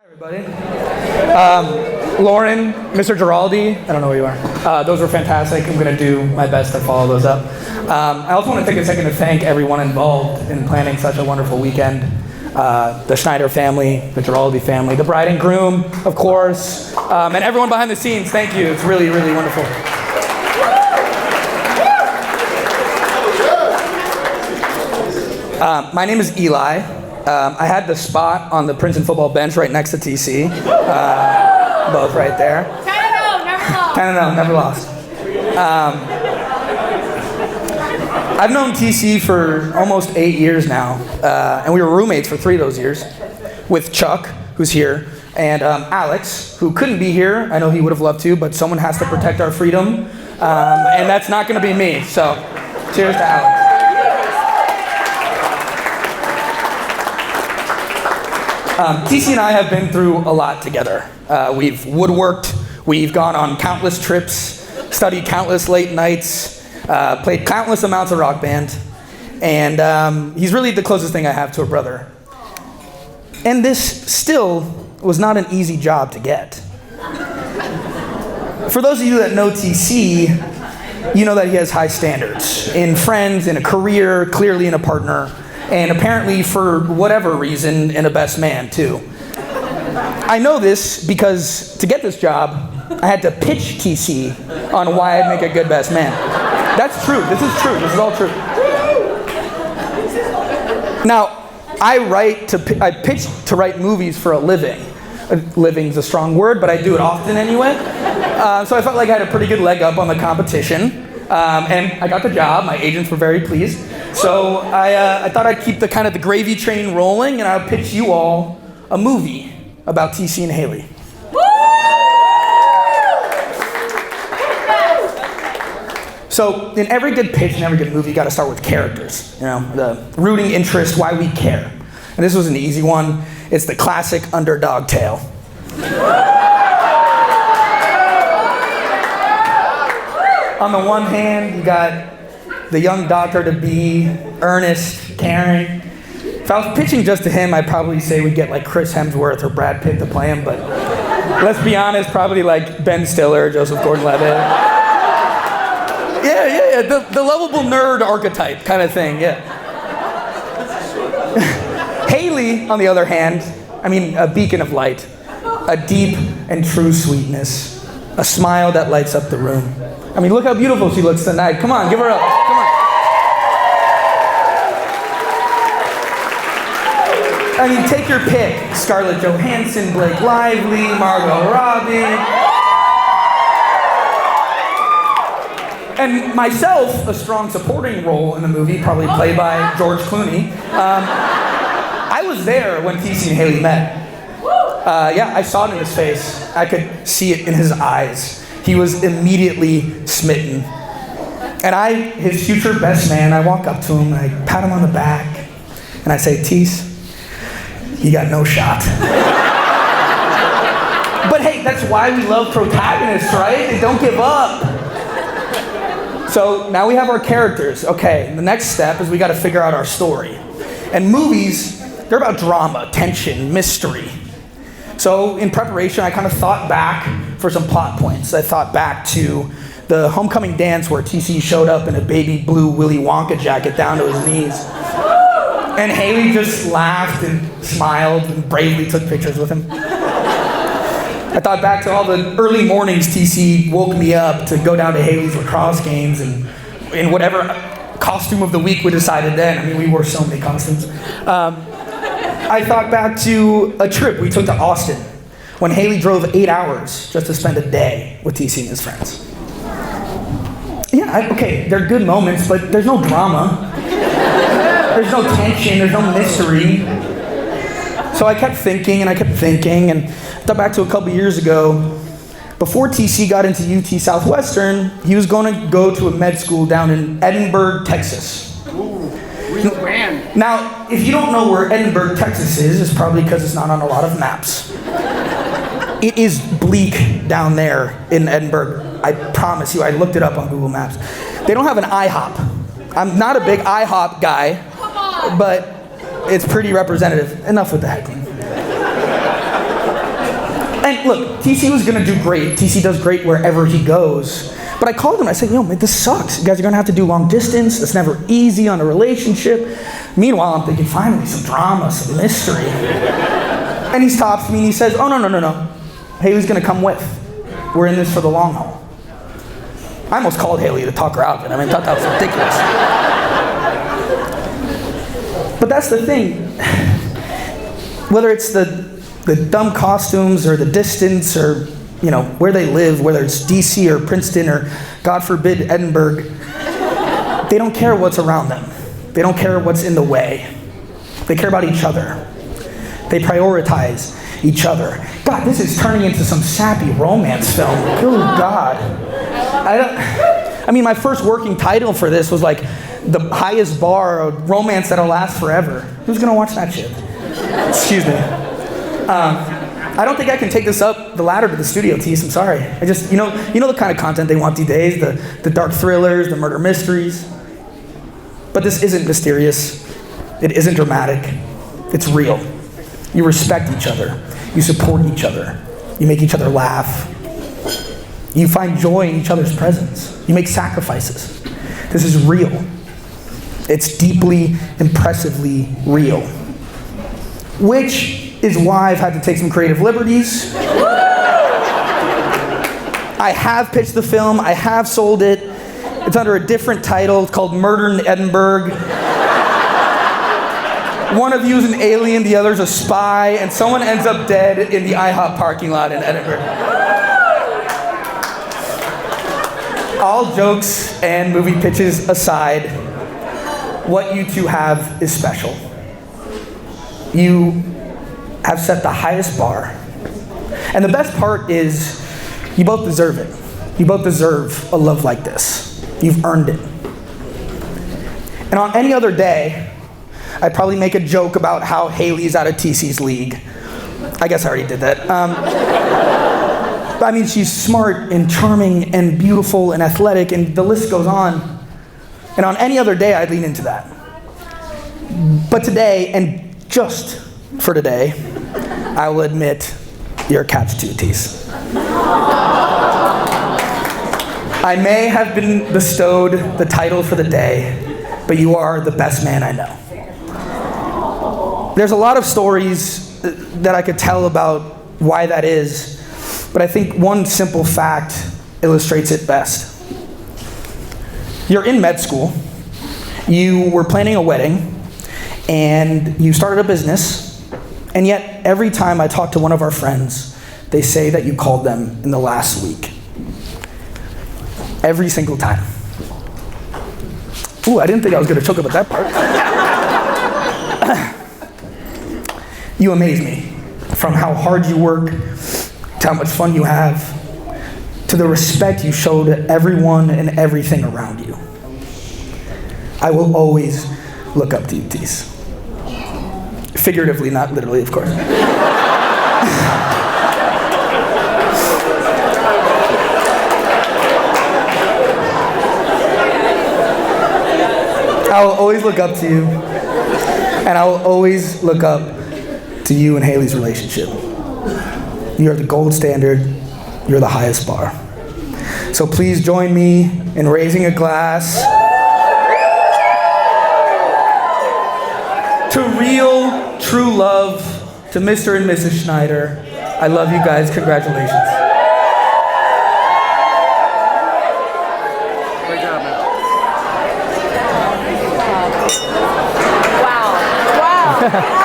Everybody. Lauren, Mr. Giraldi, I don't know where you are. Those were fantastic. I'm going to do my best to follow those up. I also want to take a second to thank everyone involved in planning such a wonderful weekend. The Schneider family, the Giraldi family, the bride and groom, of course, and everyone behind the scenes. Thank you. It's really, really wonderful. My name is Eli. I had the spot on the Princeton football bench right next to TC. Both right there. 10-0, never lost. I've known TC for almost 8 years now, and we were roommates for 3 of those years with Chuck, who's here, and Alex, who couldn't be here. I know he would have loved to, but someone has to protect our freedom, and that's not going to be me. So, cheers to Alex. TC and I have been through a lot together. We've woodworked, we've gone on countless trips, studied countless late nights, played countless amounts of rock band, and he's really the closest thing I have to a brother. And this still was not an easy job to get. For those of you that know TC, you know that he has high standards in friends, in a career, clearly in a partner, and apparently, for whatever reason, in a best man, too. I know this because to get this job, I had to pitch TC on why I'd make a good best man. That's true. This is true. This is all true. Now, I pitch to write movies for a living. Living's a strong word, but I do it often anyway. So I felt like I had a pretty good leg up on the competition. And I got the job. My agents were very pleased. So I thought I'd keep the gravy train rolling, and I'll pitch you all a movie about TC and Haley. So in every good pitch and every good movie, you got to start with characters. You know, the rooting interest, why we care. And this was an easy one. It's the classic underdog tale. On the one hand, you got the young doctor-to-be, earnest, caring. If I was pitching just to him, I'd probably say we'd get like Chris Hemsworth or Brad Pitt to play him, but let's be honest, probably like Ben Stiller, Joseph Gordon-Levitt. Yeah, the lovable nerd archetype kind of thing, yeah. Haley, on the other hand, a beacon of light, a deep and true sweetness, a smile that lights up the room. Look how beautiful she looks tonight. Come on, give her up. Come on. Take your pick. Scarlett Johansson, Blake Lively, Margot Robbie. And myself, a strong supporting role in the movie, probably played by George Clooney. I was there when TC and Haley met. I saw it in his face. I could see it in his eyes. He was immediately smitten. And his future best man, I walk up to him and I pat him on the back and I say, "Tease, you got no shot." But hey, that's why we love protagonists, right? They don't give up. So now we have our characters. Okay, the next step is we got to figure out our story. And movies, they're about drama, tension, mystery. So in preparation, I kind of thought back for some plot points. I thought back to the homecoming dance where TC showed up in a baby blue Willy Wonka jacket down to his knees. And Haley just laughed and smiled and bravely took pictures with him. I thought back to all the early mornings TC woke me up to go down to Haley's lacrosse games and in whatever costume of the week we decided then. We wore so many costumes. I thought back to a trip we took to Austin when Haley drove 8 hours just to spend a day with TC and his friends. Okay, they're good moments, but there's no drama. There's no tension, there's no mystery. So I kept thinking, and I thought back to a couple years ago. Before TC got into UT Southwestern, he was going to go to a med school down in Edinburgh, Texas. Now, if you don't know where Edinburgh, Texas is, it's probably because it's not on a lot of maps. It is bleak down there in Edinburgh. I promise you, I looked it up on Google Maps. They don't have an IHOP. I'm not a big IHOP guy, but it's pretty representative. Enough with the heckling. And look, TC was gonna do great. TC does great wherever he goes. But I called him, I said, yo, man, this sucks. You guys are gonna have to do long distance. It's never easy on a relationship. Meanwhile, I'm thinking, finally, some drama, some mystery. And he stops me and he says, oh, no. Haley's gonna come with. We're in this for the long haul. I almost called Haley to talk her out of it. I thought that was ridiculous. But that's the thing. Whether it's the dumb costumes or the distance or where they live, whether it's DC or Princeton or, God forbid, Edinburgh, they don't care what's around them. They don't care what's in the way. They care about each other. They prioritize each other. God, this is turning into some sappy romance film. Oh, God. My first working title for this was like, the highest bar of romance that'll last forever. Who's gonna watch that shit? Excuse me. I don't think I can take this up the ladder to the studio, Tease. I'm sorry. I just, you know the kind of content they want these days, the dark thrillers, the murder mysteries. But this isn't mysterious. It isn't dramatic. It's real. You respect each other. You support each other. You make each other laugh. You find joy in each other's presence. You make sacrifices. This is real. It's deeply, impressively real. Which is why I've had to take some creative liberties. I have pitched the film. I have sold it. It's under a different title. It's called Murder in Edinburgh. One of you is an alien, the other's a spy, and someone ends up dead in the IHOP parking lot in Edinburgh. All jokes and movie pitches aside, what you two have is special. You have set the highest bar. And the best part is, you both deserve it. You both deserve a love like this. You've earned it. And on any other day, I'd probably make a joke about how Haley's out of TC's league. I guess I already did that. But she's smart and charming and beautiful and athletic, and the list goes on. And on any other day, I'd lean into that. But today, and just for today, I will admit you're a catch-2, Tease. I may have been bestowed the title for the day, but you are the best man I know. There's a lot of stories that I could tell about why that is, but I think one simple fact illustrates it best. You're in med school, you were planning a wedding, and you started a business, and yet every time I talk to one of our friends, they say that you called them in the last week. Every single time. Ooh, I didn't think I was gonna choke up at that part. You amaze me. From how hard you work, to how much fun you have, to the respect you show to everyone and everything around you. I will always look up to you, Tease. Figuratively, not literally, of course. I will always look up to you, and I will always look up to you and Haley's relationship. You are the gold standard. You're the highest bar. So please join me in raising a glass to real, true love, to Mr. and Mrs. Schneider. I love you guys. Congratulations. Great job, man. Wow.